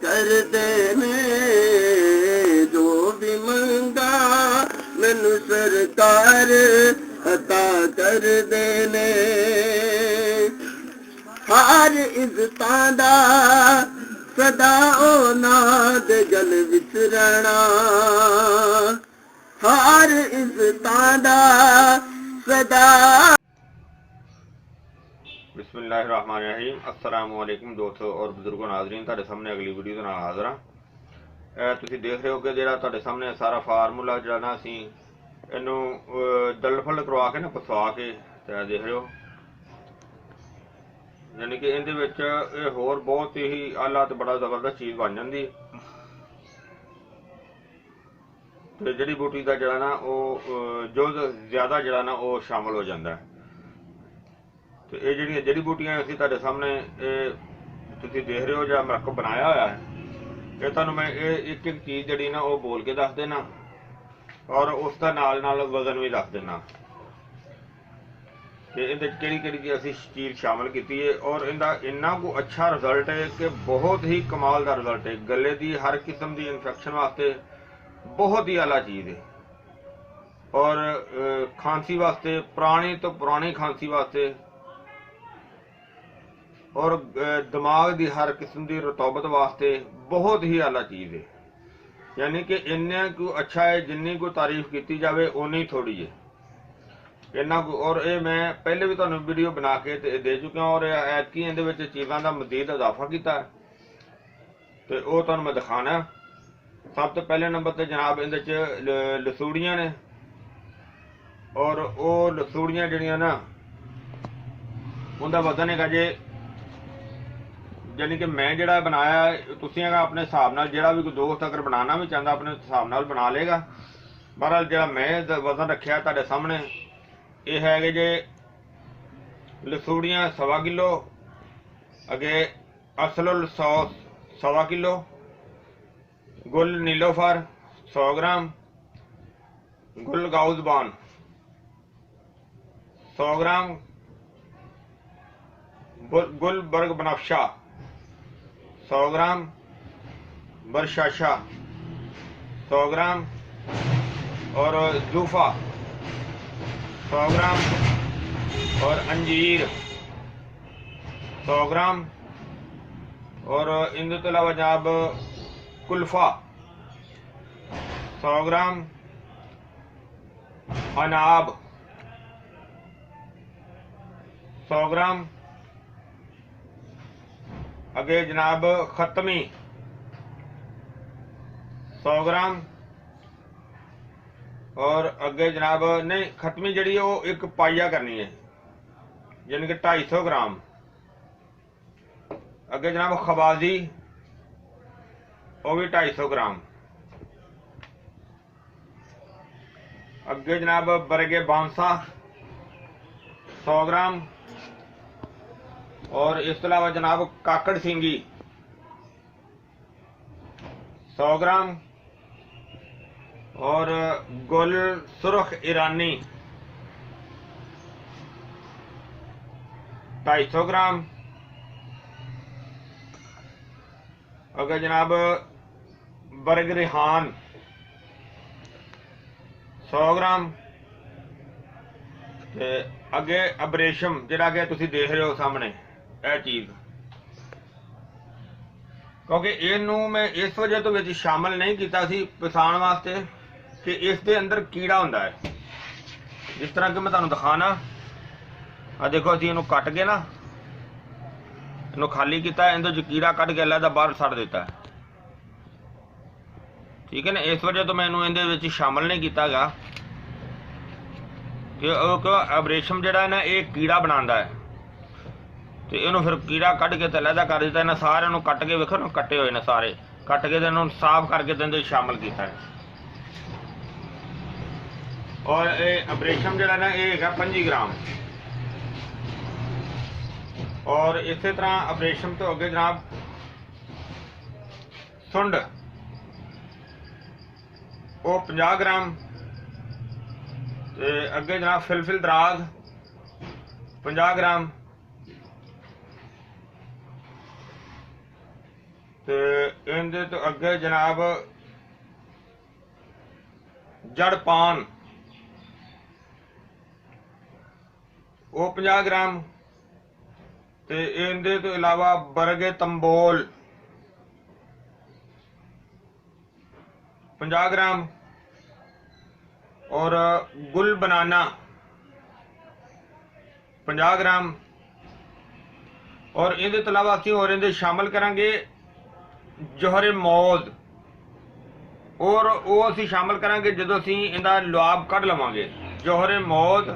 कर देने जो भी मंगा मैनू सरकार अता कर देने हर इज्जतां दा सदा ओ नाद गल विच रहना हर इज्जतां दा सदा। बिस्मिल्लाहिर्रहमानिर्रहीम। अस्सलाम वालेकुम दोस्तों और बुजुर्गों नाज़रीन, तुहाडे सामने अगली वीडियो दे नाल हाज़र हां। तुसीं देख रहे हो कि जिहड़ा तुहाडे सामने सारा फार्मूला जिहड़ा ना असीं इहनूं दलफल करवा के ना पसवा के ते देख रहे हो, यानी कि इहदे विच इह होर बहुत ही आला ते बड़ा ज़बरदस्त चीज़ बन जांदी ते जड़ी बूटी दा जिहड़ा ना ओह जो ज़्यादा जिहड़ा ना ओह शामिल हो जांदा है। तो ये जड़ियाँ जड़ी बूटियां असीं तुहाडे सामने तुसीं देख रहे हो जो मरकब बनाया होया है, ये तुहानूं मैं एक एक चीज़ जड़ी ना वो बोल के दस देना और उसका नाल नाल वजन भी दस देना कि इहदे किहड़ी किहड़ी असीं चीज़ शामिल की है और इहदा इन्ना को अच्छा रिजल्ट है कि बहुत ही कमाल का रिजल्ट है। गले की हर किस्म की इन्फेक्शन वास्ते बहुत ही आला चीज़ है और खांसी वास्ते पुरानी तो पुरानी खांसी वास्ते और दिमाग की हर किस्म की रतौबत वास्ते बहुत ही आला चीज़ है। यानी कि इन्ना को अच्छा है जिन्नी को तारीफ की जाए उन्नी थोड़ी है इन्ना को। और ये मैं पहले भी तुहानूं वीडियो बना के दे चुका और ऐतकी इहदे विच चीज़ां दा मज़ीद इजाफा किया है तो वो तुहानूं मैं दिखाना। सब तो पहले नंबर पर जनाब इहदे च लसूड़ियाँ ने और वो लसूड़ियाँ जिहड़ियां ना उनका वजन है जे यानी कि मैं जिहड़ा बनाया तुसीं अपने हिसाब नाल जिहड़ा भी कोई दोस्त अगर बनाना भी चाहता अपने हिसाब नाल बना लेगा। बहरहाल जिहड़ा मैं वजन रखिया तुहाडे सामने ये है कि जे लसूड़ियाँ 1.25 किलो, अगे असलुल 100 किलो, गुल नीलोफर 100 ग्राम, गुल गाउजबान 100 ग्राम, गुल बर्ग बनफशा 100 ग्राम, बरशाशा 100 ग्राम और जूफा 100 ग्राम और अंजीर 100 ग्राम और इनके तो अलावा जनाब कुल्फा 100 ग्राम, अनाब 100 ग्राम, अगे जनाब खतमी 100 ग्राम और अगे जनाब नहीं खतमी जड़ी वो एक पाइया करनी है यानी कि 250 ग्राम। अगे जनाब खबाजी वो भी 250 ग्राम। अगे जनाब बरगे बांसा 100 ग्राम और इस तो अलावा जनाब काकड़ सिंगी 100 ग्राम और गुल सुरख ईरानी 250 ग्राम। अगर जनाब बरग रिहान 100 ग्राम ते अगे अबरेशम जिहड़ा कि तुसीं देख रहे हो सामने यह चीज़, क्योंकि इनू मैं इस वजह तो विच शामिल नहीं किया सी पछाण वास्ते कि इस दे अंदर कीड़ा हुंदा है। जिस तरह कि मैं तुहानूं दिखाना आ देखो असीं इहनूं कट के ना इहनूं खाली किया, इहदे च कीड़ा कट के अलग बाहर सड़ दिता है, ठीक है ना। इस वजह तो मैं इहनूं इहदे विच शामिल नहीं किया गा कि अबरेशम जिहड़ा ना ये कीड़ा बनाता है तो इन्हों फिर कीड़ा कट के अलहदा कर दिता। इन्हें सारे कट के वेखो ना कटे हुए ने सारे कट के इन्हों साफ करके तो शामिल किया है। और ये अबरेशम जिहड़ा ना ये है 25 ग्राम और इस तरह अबरेशम तो अगे जनाब सुंड वो 50 ग्राम ते अगे जनाब फिलफिल दराज 50 ग्राम ਤੇ ਇਹਦੇ ਤੋਂ ਅੱਗੇ ਜਨਾਬ ਜੜ ਪਾਨ ਉਹ 50 ਗ੍ਰਾਮ ਤੇ ਇਹਦੇ ਤੋਂ ਇਲਾਵਾ ਬਰਗੇ ਤੰਬੋਲ 50 ग्राम और गुल बनाना 50 ग्राम और इहदे तो इलावा असीं होर इहदे शामिल करांगे जोहरे मौज और वो असीं शामिल करांगे जदों असीं इहदा लुआब कढ लवांगे। जोहरे मौज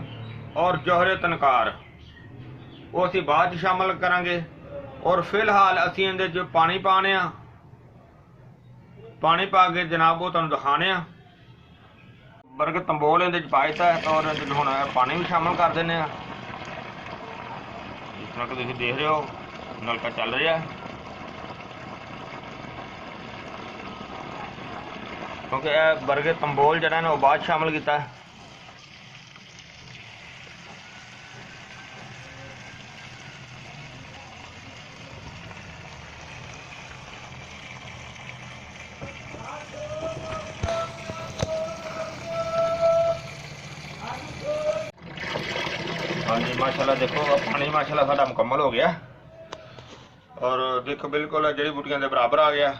और जोहरे तनकार वो असीं बाद च शामिल करांगे और फिलहाल असीं इहदे च पानी पाने आ। पानी पा के जनाब वो तुहानूं दिखाने आ। बर्गर तंबोल इहदे च पाया है और हुण पानी भी शामिल कर देने आ। जिस तरह कि तुसीं देख रहे हो नलका चल रहा है क्योंकि यह बर्गर तंबोल जिहड़ा ना वो बाद शामिल किया है। हाँ जी माशाल्लाह देखो पानी माशाल्लाह साडा मुकम्मल हो गया और देखो बिल्कुल जड़ी बूटियां के बराबर आ गया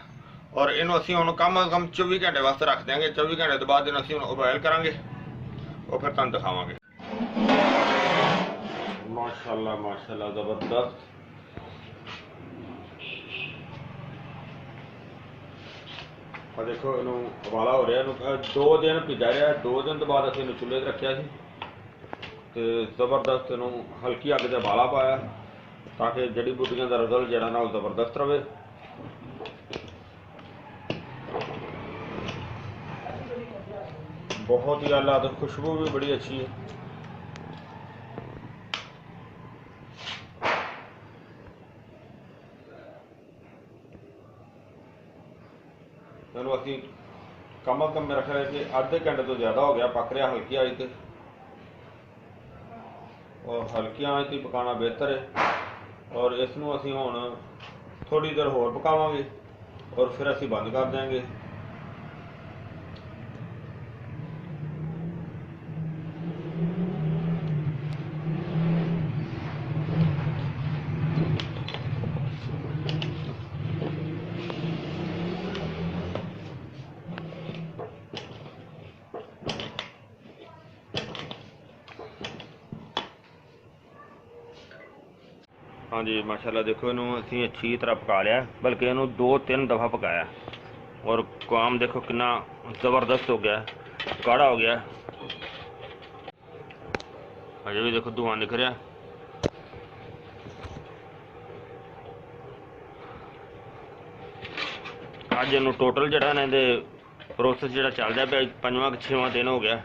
और इनू असीं हुण कम अज कम 24 घंटे वास्ते रख देंगे। 24 घंटे तो बाद इनू असीं हुण उबाइल करांगे और फिर तुहानूं दिखावांगे। माशाल्लाह माशाल्लाह जबरदस्त। और देखो इनू उबाला हो रहा है। 2 दिन भिजा रहा है। 2 दिन तो बाद असीं इनू चुल्हे ते रखिया सी ते जबरदस्त इनू हल्की अग ते उबाला पाया ताकि जड़ी बूटियां का रिजल्ट जिहड़ा ना जबरदस्त रहे। बहुत ही आला तो खुशबू भी बड़ी अच्छी है। इनू असीं कम अज कम मेरा ख्याल है कि आधे घंटे तो ज़्यादा हो गया पक रहा हल्की आँच ते और हल्की आँच ते पकाना बेहतर है। और इसनूं असीं हुण थोड़ी देर होर पकावांगे और फिर असीं बंद कर देंगे। हाँ जी माशाल्लाह देखो इनू असीं अच्छी तरह पका लिया बल्कि इनू 2-3 दफ़ा पकाया और काम देखो कितना ज़बरदस्त हो गया गाढ़ा हो गया। अजे भी देखो धुआं दिख रहा। अज इनू टोटल जिहड़ा ना इहदे प्रोसैस जिहड़ा चल रहा पिया 5वां-6वां दिन हो गया।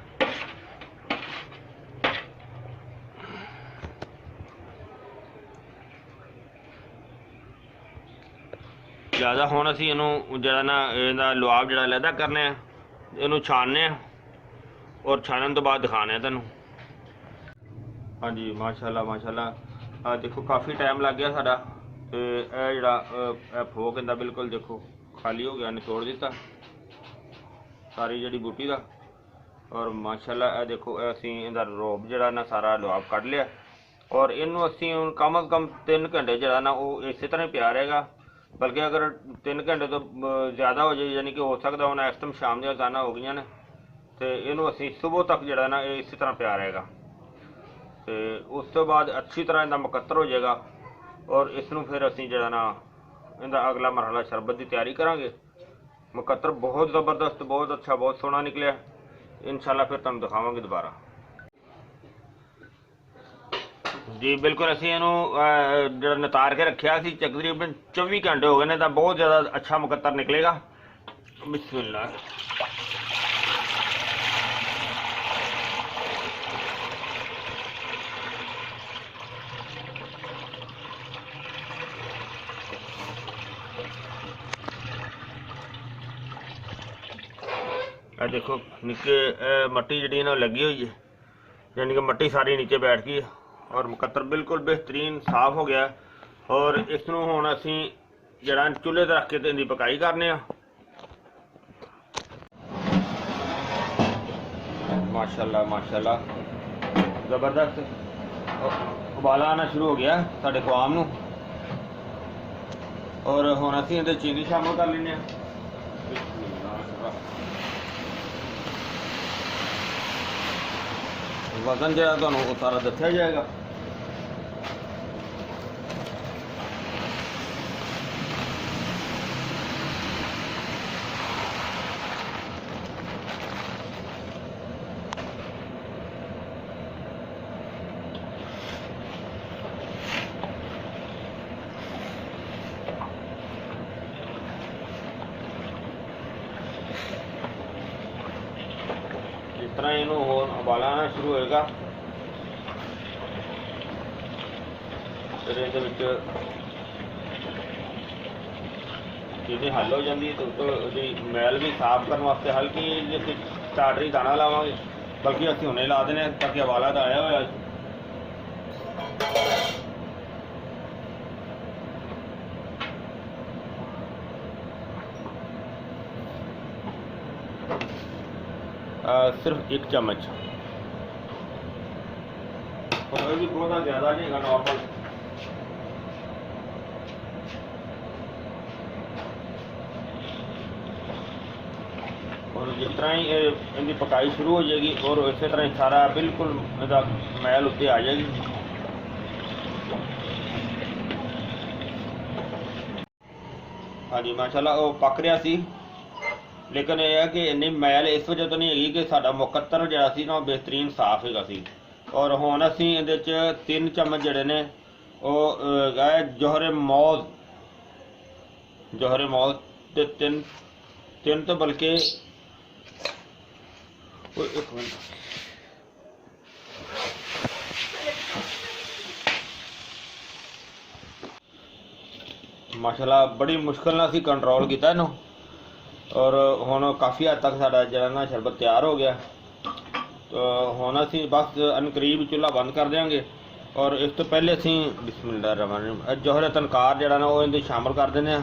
ज़्यादा हुण असीं इनू जिहड़ा ना इहदा लुआब जिहड़ा अलहदा करने इनू छानने और छानन तो बाद दिखाने तुहानूं। हाँ जी माशाल्लाह माशाल्लाह देखो काफ़ी टाइम लग गया साडा ते यह जिहड़ा फोक इहदा बिल्कुल देखो खाली हो गया निचोड़ दिता सारी जड़ी बूटी का। और माशाल्लाह देखो असीं इहदा रोब जिहड़ा ना सारा लुआब कढ लिया और इनू असीं हुण कम अज कम 3 घंटे जिहड़ा ना वो इस तरह पिया रहेगा। बल्कि अगर 3 घंटे तो ज़्यादा हो जाए यानी कि हो सकता हूँ इस टाइम शाम दी अज़ानां हो गई ने तो इनू असीं सुबह तक जिहड़ा ना इस तरह पिया रहेगा तो उस तो बाद अच्छी तरह इहदा मुकत्तर हो जाएगा और इसनू फिर असीं जिहड़ा ना इहदा अगला मरहला शरबत की तैयारी करांगे। मुकत्तर बहुत ज़बरदस्त बहुत अच्छा बहुत सोहना निकलिया। इंशाल्लाह फिर तुहानूं दिखावांगे दोबारा। जी बिल्कुल असीं इहनूं जिहड़ा नितार के रखिया सी तकरीबन 24 घंटे हो गए ने तो बहुत ज़्यादा अच्छा मुकत्तर निकलेगा। बिस्मिल्लाह। देखो नीचे मट्टी जी ना लगी हुई है यानी कि मट्टी सारी नीचे बैठ गई और मुकत्तर बिल्कुल बेहतरीन साफ हो गया और इसनूं हुण असीं जरा चूल्हे ते रख के इनकी पकाई करने आ। माशाल्लाह माशाल्लाह ज़बरदस्त उबाला आना शुरू हो गया साढ़े ख्वाम नूं। और हुण असीं इहदे चीनी शामिल कर लैंदे आं। वजन जो तुहानूं वो सारा दस्सिया जाएगा। जिस तरह इनू उबाला आना शुरू होएगा फिर इहदे विच चीज़ें हल हो जाती तो उसकी मैल भी साफ करने वास्ते हल्की जी असीं स्टार्टर ही दाना लावांगे, बल्कि असीं हुणे ला देने ताकि उबाला तो आया होया। सिर्फ 1 चम्मच और भी बहुत ज़्यादा नहीं है, नॉर्मल। और जिस तरह ही इनकी पकाई शुरू हो जाएगी और इसी तरह ही सारा बिल्कुल मैल उत्ते आ जाएगी। हाँ जी माशाल्लाह वो पक रहा सी, लेकिन यह है कि इन्नी मैल इस वजह तो नहीं हैगी कि साडा मुकत्तर जिहड़ा सी ना बेहतरीन साफ हैगा सी। और हुण असीं इहदे च 3 चम्मच जिहड़े ने वो जौहरे मौज ते तीन तो बल्कि एक मिनट माशाल्लाह बड़ी मुश्किल नाल असीं कंट्रोल किया इहनूं। और हुण काफ़ी हद तक साडा जिहड़ा ना शरबत तैयार हो गया। तो हुण असीं बस अनकरीब चूल्हा बंद कर देंगे। और इस तो पहले असीं बिस्मिल्लाहिर्रहमानिर्रहीम जौहरे तनकार जिहड़ा ना वो इहदे शामिल कर देने आ।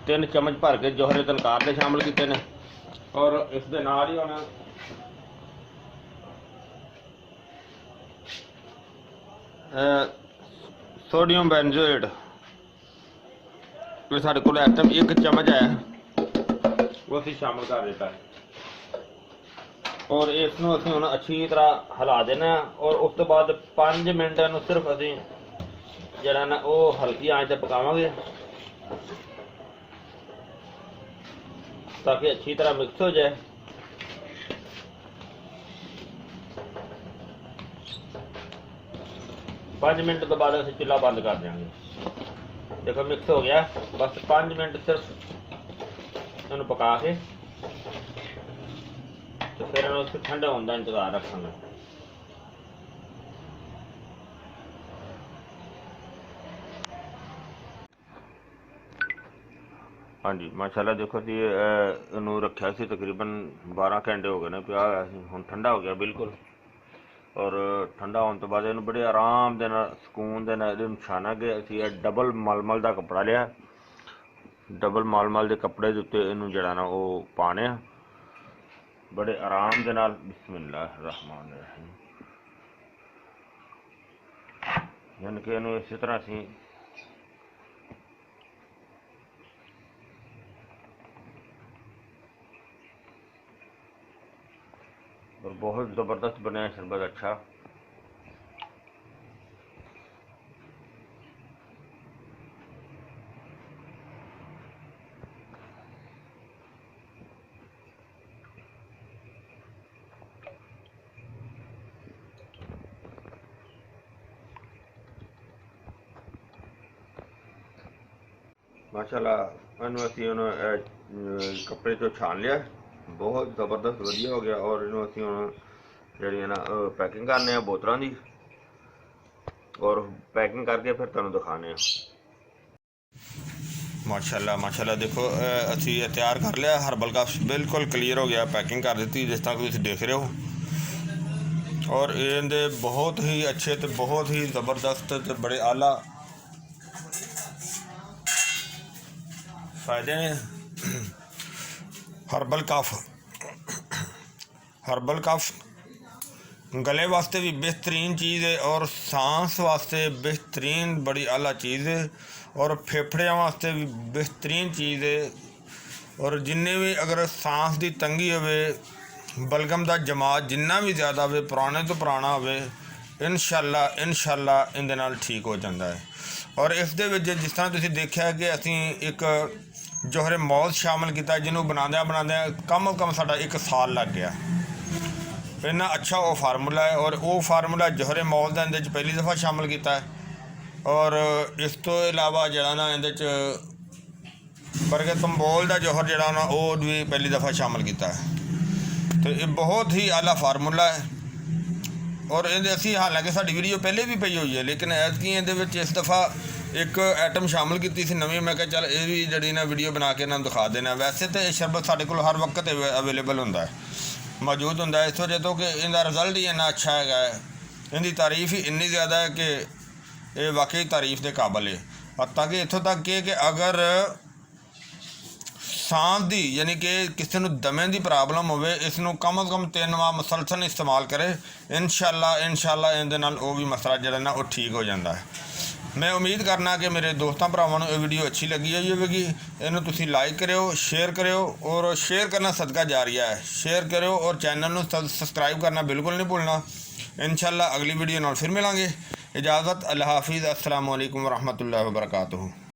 3 चम्मच भर के जौहरे तनकार दे शामिल किए ने। और इस दे नाल ही हुण सोडियम बेंजोएट ये साढ़े को इस टाइम 1 चम्मच है वो असीं शामिल कर दिता है। और इसनूं असीं हुण अच्छी तरह हिला देना। और उस तो बाद 5 मिनट इहनूं सिर्फ असीं जिहड़ा ना वो हल्की आंच ते पकावांगे ताकि अच्छी तरह मिक्स हो जाए। पाँच मिनट तो बाद असीं चूल्हा बंद कर देंगे। देखो मिक्स हो गया, बस 5 मिनट सिर्फ इन्हूं पका के तो फिर इन्हूं ठंडे होने का इंतजार रखेंगे। हाँ जी माशाल्लाह देखो जी इन्हूं रखा सी तकरीबन 12 घंटे हो गए ने पिया होया सी। हुण ठंडा हो गया बिल्कुल। और ठंडा होने तो बाद इन्हूं बड़े आराम दे नाल सुकून दे नाल इहनूं छाना गया। असीं डबल मलमल का कपड़ा लिया, डबल मलमल के कपड़े के उत्ते इहनूं जिहड़ा ना वो पाने आ बड़े आराम दे नाल। बिस्मिल्लाहिर्रहमानिर्रहीम यानी कि इहनूं इस तरह असीं और बहुत ज़बरदस्त बनाया शरबत अच्छा। माशाल्लाह इन्हूं असीं कपड़े चों छान लिया, बहुत ज़बरदस्त वधिया हो गया। और इन्हूं असीं हुण जिहड़ियां ना पैकिंग करने आ बोतलों की और पैकिंग करके फिर तुहानूं दिखाने। माशाल्लाह माशाल्लाह देखो असीं तैयार कर लिया। हर्बल का बिल्कुल क्लीयर हो गया, पैकिंग कर दी जिस तरह तुसीं देख रहे हो। और इहदे बहुत ही अच्छे तो बहुत ही ज़बरदस्त तो बड़े आला फ़ायदे ने। हर्बल कफ गले वास्ते भी बेहतरीन चीज़ है और सांस वास्ते बेहतरीन बड़ी आला चीज़ है और फेफड़ियां वास्ते भी बेहतरीन चीज़ है। और जिन्ने भी अगर सांस की तंगी होवे बलगम का जमात जिन्ना भी ज़्यादा हो पुराने तो पुराना हो इंशाअल्लाह इहदे नाल ठीक हो जाता है। और इस दे विच जिस तरह तुसीं देखिया कि असीं एक जोहरे मौत शामिल किया जिन्हों बनाद्या कम साडा 1 साल लग गया। इन्ना अच्छा वो फार्मूला है और वो फार्मूला जोहरे मौत का इहदे पहली दफ़ा शामिल किया है। और इस तो इलावा जिहड़ा ना इहदे बरगे तंबोल का जोहर जिहड़ा ना वो भी पहली दफ़ा शामिल किया है। तो ये बहुत ही आला फार्मूला है और ये असी हालांकि साडी वीडियो पहले भी पई हुई है लेकिन ऐतकी ये इस दफ़ा एक आइटम शामिल की थी नवीं। मैं चल ये भी जी ना वीडियो बना के इन्होंने दिखा देना। वैसे तो ये शरबत साढ़े को हर वक्त अवेलेबल होंदा है मौजूद होंदा है इस वजह तो कि इनका रिजल्ट ही इन्ना अच्छा है। इनकी तारीफ़ ही इन्नी ज़्यादा है कि ये वाकई तारीफ़ के काबिल है। ताकि इत्थों तक कि अगर सांस की यानी कि किसी को दमे की प्रॉब्लम हो इसनों कम से कम 3 माह मुसलसल इस्तेमाल करे इंशाअल्लाह इहदे नाल वो भी मसला जिहड़ा ना वो ठीक हो जाता है। मैं उम्मीद करना कि मेरे दोस्तों भरावां नूं ये वीडियो अच्छी लगी होगी। इन्हूं तुसीं लाइक करियो शेयर करियो और शेयर करना सदका जारिया है। शेयर करियो और चैनल नूं सबसक्राइब करना बिल्कुल नहीं भूलना। इंशाअल्लाह अगली वीडियो नाल फिर मिलांगे। इजाज़त अल्लाह हाफिज़ अस्सलामु अलैकुम वरहमतुल्लाहि वबरकातुहू।